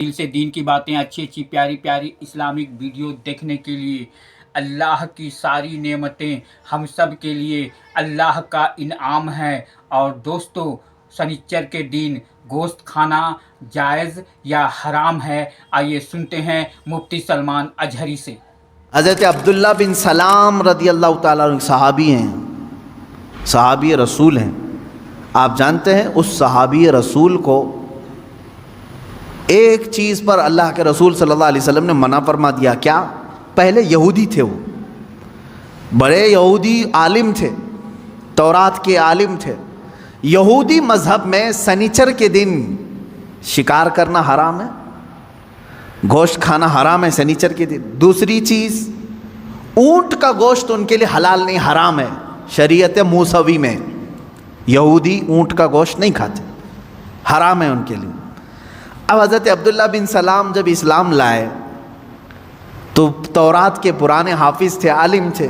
دل سے دین کی باتیں اچھی اچھی پیاری پیاری اسلامک ویڈیو دیکھنے کے لیے اللہ کی ساری نعمتیں ہم سب کے لیے اللہ کا انعام ہے۔ اور دوستو، سنیچر کے دن گوشت کھانا جائز یا حرام ہے؟ آئیے سنتے ہیں مفتی سلمان اجہری سے۔ حضرت عبداللہ بن سلام رضی اللہ تعالیٰ عنہ صحابی ہیں، صحابی رسول ہیں۔ آپ جانتے ہیں اس صحابی رسول کو ایک چیز پر اللہ کے رسول صلی اللہ علیہ وسلم نے منع فرما دیا۔ کیا؟ پہلے یہودی تھے، وہ بڑے یہودی عالم تھے، تورات کے عالم تھے۔ یہودی مذہب میں سنیچر کے دن شکار کرنا حرام ہے، گوشت کھانا حرام ہے سنیچر کے دن۔ دوسری چیز، اونٹ کا گوشت ان کے لیے حلال نہیں، حرام ہے شریعت موسوی میں۔ یہودی اونٹ کا گوشت نہیں کھاتے، حرام ہے ان کے لیے۔ اب حضرت عبداللہ بن سلام جب اسلام لائے تو تورات کے پرانے حافظ تھے، عالم تھے،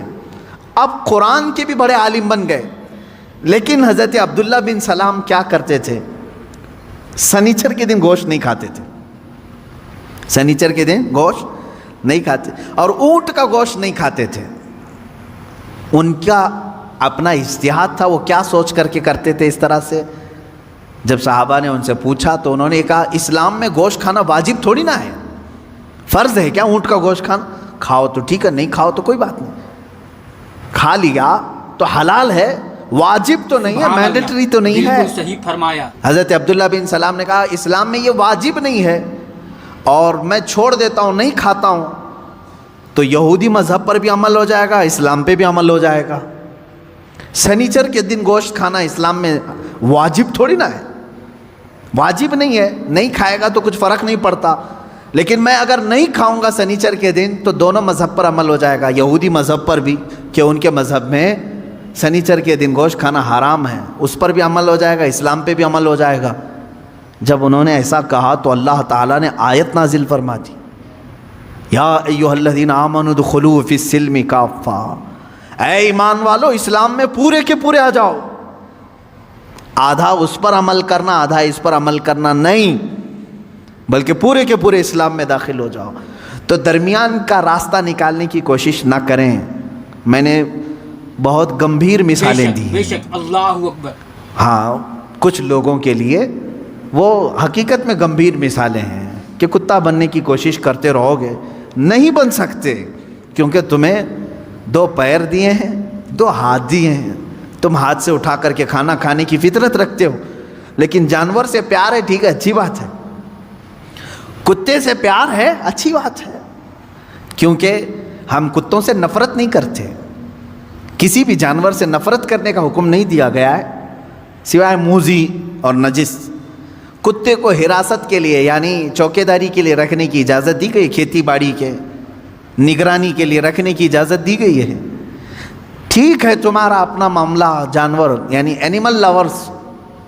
اب قرآن کے بھی بڑے عالم بن گئے۔ لیکن حضرت عبداللہ بن سلام کیا کرتے تھے؟ سنیچر کے دن گوشت نہیں کھاتے تھے، سنیچر کے دن گوشت نہیں کھاتے، اور اونٹ کا گوشت نہیں کھاتے تھے۔ ان کا اپنا اجتہاد تھا، وہ کیا سوچ کر کے کرتے تھے اس طرح سے؟ جب صحابہ نے ان سے پوچھا تو انہوں نے کہا اسلام میں گوشت کھانا واجب تھوڑی نہ ہے، فرض ہے کیا اونٹ کا گوشت کھانا؟ کھاؤ تو ٹھیک ہے، نہیں کھاؤ تو کوئی بات نہیں، کھا لیا تو حلال ہے، واجب تو نہیں ہے، مینڈیٹری تو نہیں ہے۔ بالکل صحیح فرمایا۔ حضرت عبداللہ بن سلام نے کہا اسلام میں یہ واجب نہیں ہے اور میں چھوڑ دیتا ہوں، نہیں کھاتا ہوں، تو یہودی مذہب پر بھی عمل ہو جائے گا، اسلام پہ بھی عمل ہو جائے گا۔ سنیچر کے دن گوشت کھانا اسلام میں واجب تھوڑی نہ ہے، واجب نہیں ہے، نہیں کھائے گا تو کچھ فرق نہیں پڑتا۔ لیکن میں اگر نہیں کھاؤں گا سنیچر کے دن تو دونوں مذہب پر عمل ہو جائے گا، یہودی مذہب پر بھی کہ ان کے مذہب میں سنیچر کے دن گوشت کھانا حرام ہے، اس پر بھی عمل ہو جائے گا، اسلام پہ بھی عمل ہو جائے گا۔ جب انہوں نے ایسا کہا تو اللہ تعالیٰ نے آیت نازل فرما دی، یا ایھا الذین آمنوا ادخلوا فی السلم کافہ، اے ایمان والو اسلام میں پورے کے پورے آ جاؤ۔ آدھا اس پر عمل کرنا، آدھا اس پر عمل کرنا نہیں، بلکہ پورے کے پورے اسلام میں داخل ہو جاؤ۔ تو درمیان کا راستہ نکالنے کی کوشش نہ کریں۔ میں نے بہت گمبھیر مثالیں دی ہیں، بے شک، اللہ اکبر۔ ہاں، کچھ لوگوں کے لیے وہ حقیقت میں گمبھیر مثالیں ہیں کہ کتا بننے کی کوشش کرتے رہو گے، نہیں بن سکتے، کیونکہ تمہیں 2 پیر دیے ہیں، 2 ہاتھ دیے ہیں، تم ہاتھ سے اٹھا کر کے کھانا کھانے کی فطرت رکھتے ہو۔ لیکن جانور سے پیار ہے، ٹھیک ہے، اچھی بات ہے، کتے سے پیار ہے، اچھی بات ہے، کیونکہ ہم کتوں سے نفرت نہیں کرتے، کسی بھی جانور سے نفرت کرنے کا حکم نہیں دیا گیا ہے سوائے موذی اور نجس۔ کتے کو حراست کے لیے یعنی چوکیداری کے لیے رکھنے کی اجازت دی گئی، کھیتی باڑی کے نگرانی کے لیے رکھنے کی اجازت دی گئی ہے۔ ٹھیک ہے، تمہارا اپنا معاملہ، جانور یعنی اینیمل لورز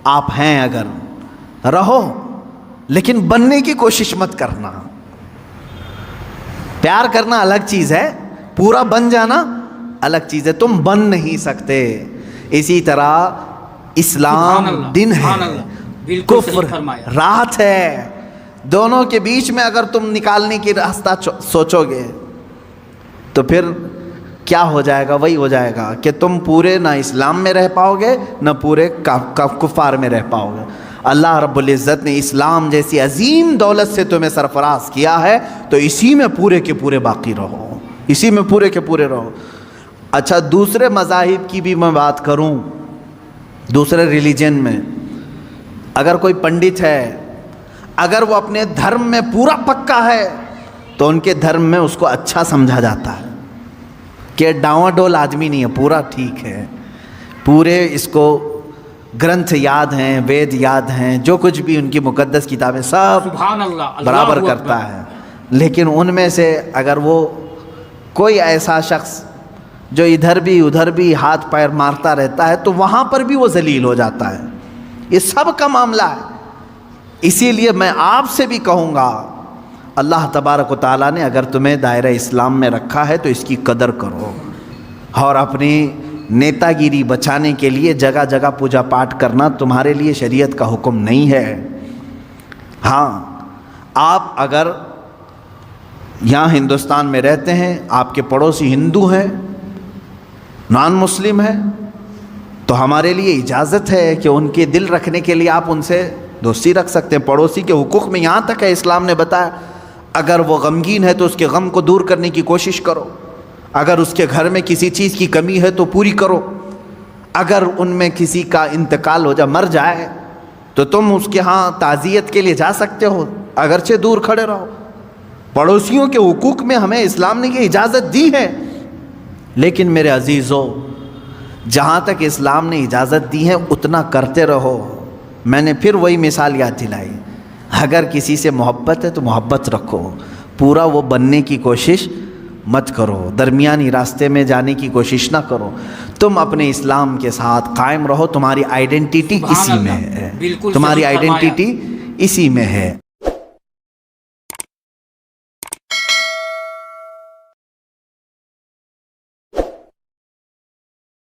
آپ ہیں، اگر رہو، لیکن بننے کی کوشش مت کرنا۔ پیار کرنا الگ چیز ہے، پورا بن جانا الگ چیز ہے، تم بن نہیں سکتے۔ اسی طرح اسلام دن ہے، کفر رات ہے، دونوں کے بیچ میں اگر تم نکالنے کی راستہ سوچو گے تو پھر کیا ہو جائے گا؟ وہی ہو جائے گا کہ تم پورے نہ اسلام میں رہ پاؤ گے نہ پورے کفار میں رہ پاؤ گے۔ اللہ رب العزت نے اسلام جیسی عظیم دولت سے تمہیں سرفراز کیا ہے، تو اسی میں پورے کے پورے باقی رہو، اسی میں پورے کے پورے رہو۔ اچھا، دوسرے مذاہب کی بھی میں بات کروں، دوسرے ریلیجن میں اگر کوئی پنڈت ہے، اگر وہ اپنے دھرم میں پورا پکا ہے تو ان کے دھرم میں اس کو اچھا سمجھا جاتا ہے کہ ڈاواں ڈول آدمی نہیں ہے، پورا ٹھیک ہے، پورے اس کو گرنتھ یاد ہیں، وید یاد ہیں، جو کچھ بھی ان کی مقدس کتابیں سب سبحان اللہ، برابر کرتا ہے۔ لیکن ان میں سے اگر وہ کوئی ایسا شخص جو ادھر بھی ادھر بھی ہاتھ پیر مارتا رہتا ہے تو وہاں پر بھی وہ ذلیل ہو جاتا ہے۔ یہ سب کا معاملہ ہے۔ اسی لیے میں آپ سے بھی کہوں گا، اللہ تبارک و تعالیٰ نے اگر تمہیں دائرہ اسلام میں رکھا ہے تو اس کی قدر کرو، اور اپنی نیتا گیری بچانے کے لیے جگہ جگہ پوجا پاٹ کرنا تمہارے لیے شریعت کا حکم نہیں ہے۔ ہاں، آپ اگر یہاں ہندوستان میں رہتے ہیں، آپ کے پڑوسی ہندو ہیں، نان مسلم ہیں، تو ہمارے لیے اجازت ہے کہ ان کے دل رکھنے کے لیے آپ ان سے دوستی رکھ سکتے ہیں۔ پڑوسی کے حقوق میں یہاں تک ہے، اسلام نے بتایا اگر وہ غمگین ہے تو اس کے غم کو دور کرنے کی کوشش کرو، اگر اس کے گھر میں کسی چیز کی کمی ہے تو پوری کرو، اگر ان میں کسی کا انتقال ہو جائے، مر جائے، تو تم اس کے ہاں تعزیت کے لیے جا سکتے ہو، اگرچہ دور کھڑے رہو۔ پڑوسیوں کے حقوق میں ہمیں اسلام نے یہ اجازت دی ہے، لیکن میرے عزیزو جہاں تک اسلام نے اجازت دی ہے اتنا کرتے رہو۔ میں نے پھر وہی مثال یاد دلائی، اگر کسی سے محبت ہے تو محبت رکھو، پورا وہ بننے کی کوشش مت کرو، درمیانی راستے میں جانے کی کوشش نہ کرو، تم اپنے اسلام کے ساتھ قائم رہو، تمہاری آئیڈینٹی سبحان اسی میں اللہ، ہے، بالکل تمہاری صحیح فرمایا۔ آئیڈینٹی اسی میں ہے۔